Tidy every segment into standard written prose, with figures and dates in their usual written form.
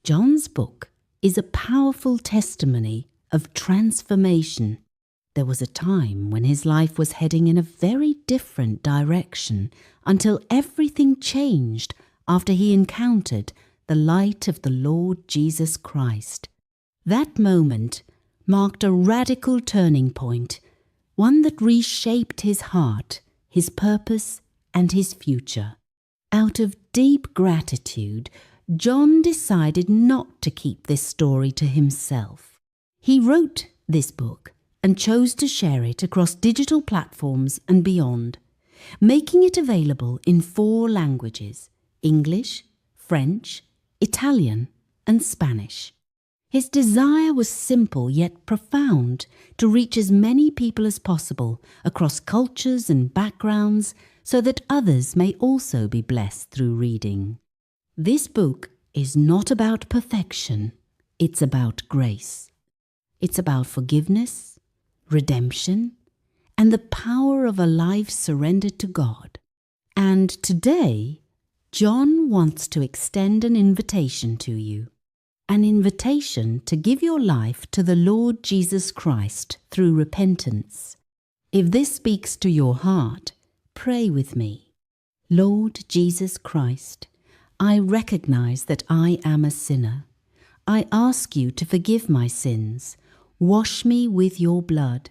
John's book is a powerful testimony of transformation. There was a time when his life was heading in a very different direction until everything changed after he encountered the light of the Lord Jesus Christ. That moment marked a radical turning point, one that reshaped his heart, his purpose, and his future. Out of deep gratitude, John decided not to keep this story to himself. He wrote this book and chose to share it across digital platforms and beyond, making it available in 4 languages: English, French, Italian, and Spanish. His desire was simple yet profound, to reach as many people as possible across cultures and backgrounds so that others may also be blessed through reading. This book is not about perfection, it's about grace. It's about forgiveness, redemption, and the power of a life surrendered to God. And today, John wants to extend an invitation to you. An invitation to give your life to the Lord Jesus Christ through repentance. If this speaks to your heart, pray with me. Lord Jesus Christ, I recognize that I am a sinner. I ask you to forgive my sins. Wash me with your blood.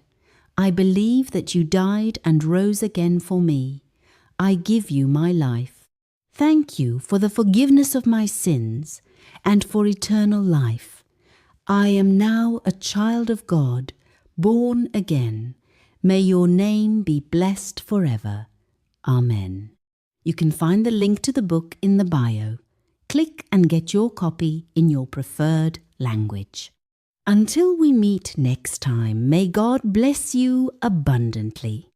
I believe that you died and rose again for me. I give you my life. Thank you for the forgiveness of my sins and for eternal life. I am now a child of God, born again. May your name be blessed forever. Amen. You can find the link to the book in the bio. Click and get your copy in your preferred language. Until we meet next time, may God bless you abundantly.